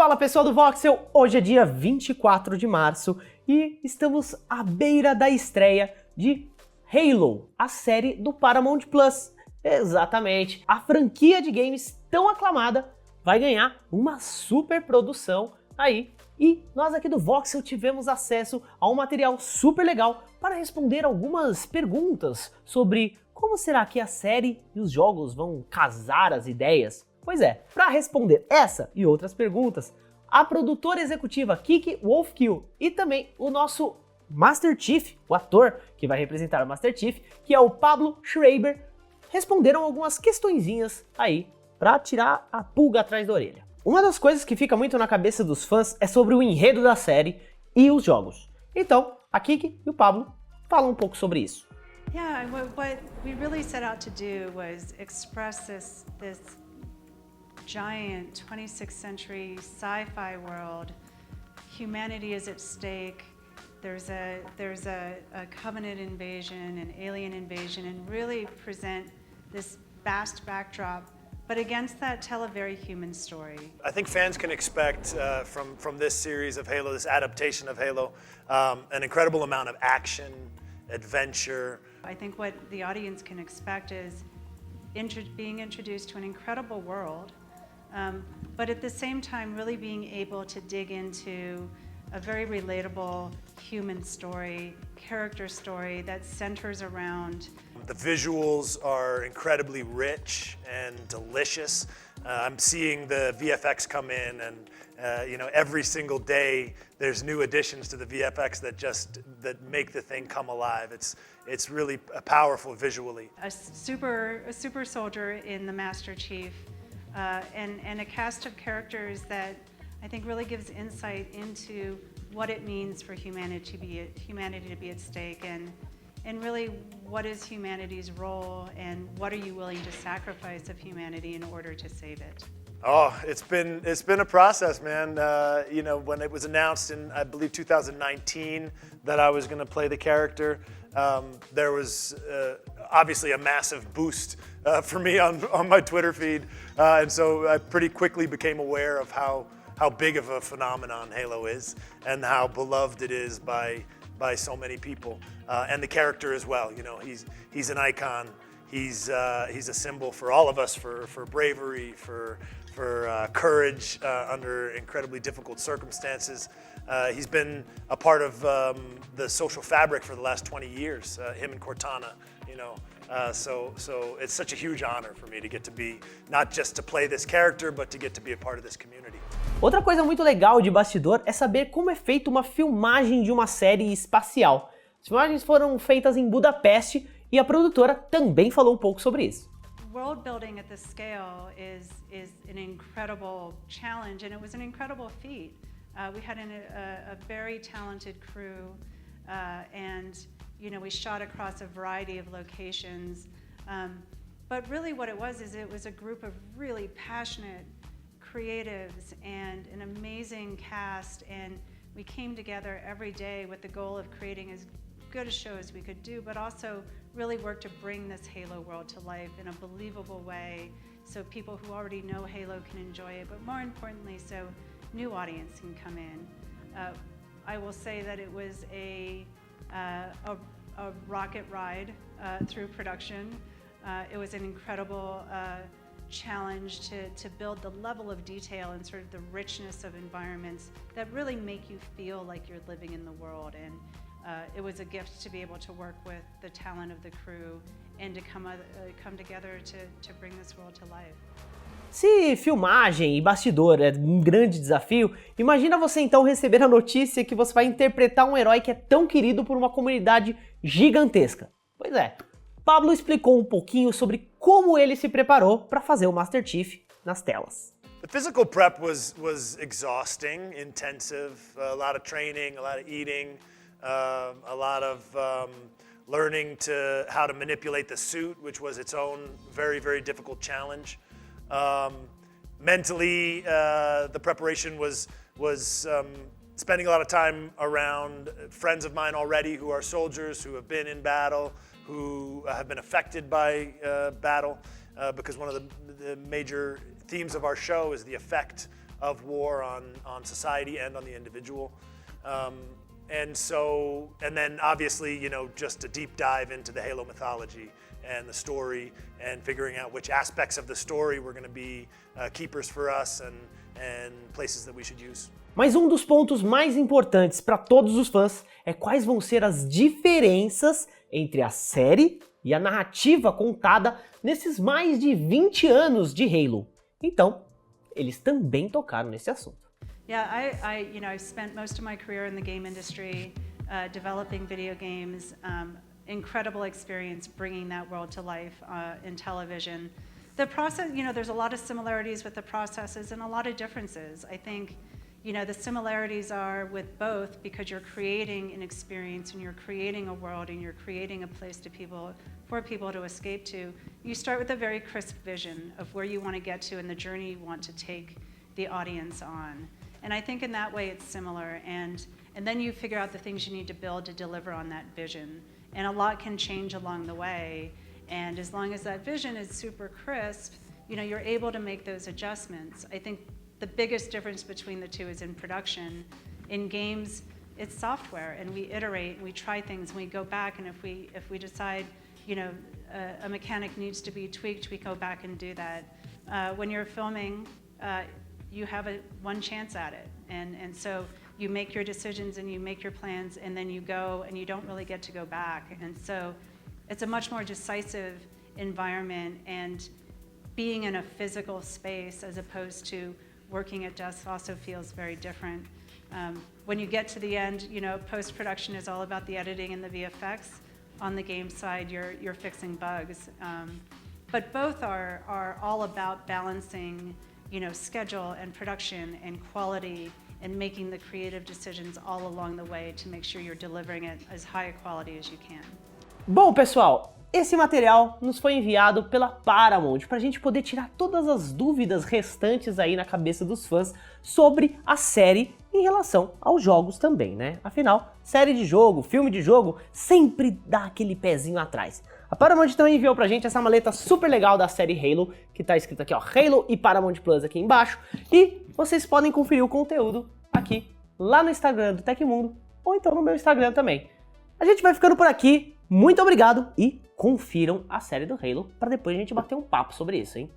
Fala pessoal do Voxel, hoje é dia 24 de março e estamos à beira da estreia de Halo, a série do Paramount Plus. Exatamente, a franquia de games tão aclamada vai ganhar uma super produção aí. E nós aqui do Voxel tivemos acesso a um material super legal para responder algumas perguntas sobre como será que a série e os jogos vão casar as ideias. Pois é, para responder essa e outras perguntas, a produtora executiva Kiki Wolfkill e também o nosso Master Chief, o ator que vai representar o Master Chief, que é o Pablo Schreiber, responderam algumas questõezinhas aí para tirar a pulga atrás da orelha. Uma das coisas que fica muito na cabeça dos fãs é sobre o enredo da série e os jogos. Então, a Kiki e o Pablo falam um pouco sobre isso. Yeah, what we really set out to do was express this giant 26th century sci-fi world. Humanity is at stake. There's a covenant invasion, an alien invasion, and really present this vast backdrop. But against that, tell a very human story. I think fans can expect from this series of Halo, this adaptation of Halo, an incredible amount of action, adventure. I think what the audience can expect is being introduced to an incredible world, but at the same time really being able to dig into a very relatable human story, character story that centers around. The visuals are incredibly rich and delicious. I'm seeing the VFX come in, and every single day there's new additions to the VFX that make the thing come alive. It's really powerful visually. A super soldier in the Master Chief, and a cast of characters that I think really gives insight into what it means for humanity to be at stake, and really what is humanity's role, and what are you willing to sacrifice of humanity in order to save it? Oh, it's been a process, man. When it was announced in, I believe, 2019 that I was going to play the character, there was obviously a massive boost for me on my Twitter feed, and so I pretty quickly became aware of how big of a phenomenon Halo is and how beloved it is by so many people, and the character as well. He's an icon. He's a symbol for all of us for bravery, for courage under incredibly difficult circumstances. He's been a part of the social fabric for the last 20 years. Him and Cortana, so it's such a huge honor for me to get to be, not just to play this character, but to get to be a part of this community. Outra coisa muito legal de bastidor é saber como é feita uma filmagem de uma série espacial. As filmagens foram feitas em Budapeste e a produtora também falou um pouco sobre isso. World building at this scale is an incredible challenge, and it was an incredible feat. We had a very talented crew, and we shot across a variety of locations. But really what it was a group of really passionate creatives and an amazing cast, and we came together every day with the goal of creating as good a show as we could do, but also really work to bring this Halo world to life in a believable way, so people who already know Halo can enjoy it, but more importantly, so new audience can come in. I will say that it was a rocket ride through production. It was an incredible challenge to build the level of detail and sort of the richness of environments that really make you feel like you're living in the world. And it was a gift to be able to work with the talent of the crew and to come together to bring this world to life. Se filmagem e bastidor é um grande desafio, imagina você então receber a notícia que você vai interpretar um herói que é tão querido por uma comunidade gigantesca. Pois é, Pablo explicou um pouquinho sobre como ele se preparou para fazer o Master Chief nas telas. The physical prep was exhausting, intensive, a lot of training, a lot of eating, a lot of learning how to manipulate the suit, which was its own very, very difficult challenge. Mentally, the preparation was spending a lot of time around friends of mine already who are soldiers, who have been in battle, who have been affected by battle, because one of the major themes of our show is the effect of war on society and on the individual. And then obviously, just a deep dive into the Halo mythology and the story and figuring out which aspects of the story were going to be keepers for us and places that we should use. Mas um dos pontos mais importantes para todos os fãs é quais vão ser as diferenças entre a série e a narrativa contada nesses mais de 20 anos de Halo. Então, eles também tocaram nesse assunto. Yeah, I've spent most of my career in the game industry, developing video games. Incredible experience bringing that world to life in television. The process, there's a lot of similarities with the processes and a lot of differences. I think, the similarities are with both because you're creating an experience and you're creating a world and you're creating a place for people to escape to. You start with a very crisp vision of where you want to get to and the journey you want to take the audience on. And I think in that way it's similar. And then you figure out the things you need to build to deliver on that vision. And a lot can change along the way. And as long as that vision is super crisp, you're able to make those adjustments. I think the biggest difference between the two is in production. In games, it's software, and we iterate, and we try things, and we go back, and if we decide, a mechanic needs to be tweaked, we go back and do that. When you're filming, you have one chance at it, and so you make your decisions and you make your plans, and then you go, and you don't really get to go back. And so it's a much more decisive environment, and being in a physical space as opposed to working at desk also feels very different. When you get to the end, post-production is all about the editing and the VFX. On the game side, you're fixing bugs. But both are all about balancing, schedule and production and quality and making the creative decisions all along the way to make sure you're delivering it as high a quality as you can. Bom, pessoal, esse material nos foi enviado pela Paramount para a gente poder tirar todas as dúvidas restantes aí na cabeça dos fãs sobre a série em relação aos jogos também, né? Afinal, série de jogo, filme de jogo, sempre dá aquele pezinho atrás. A Paramount também enviou pra gente essa maleta super legal da série Halo, que tá escrito aqui, ó, Halo e Paramount Plus aqui embaixo, e vocês podem conferir o conteúdo aqui, lá no Instagram do Tecmundo, ou então no meu Instagram também. A gente vai ficando por aqui, muito obrigado e confiram a série do Halo para depois a gente bater um papo sobre isso, hein?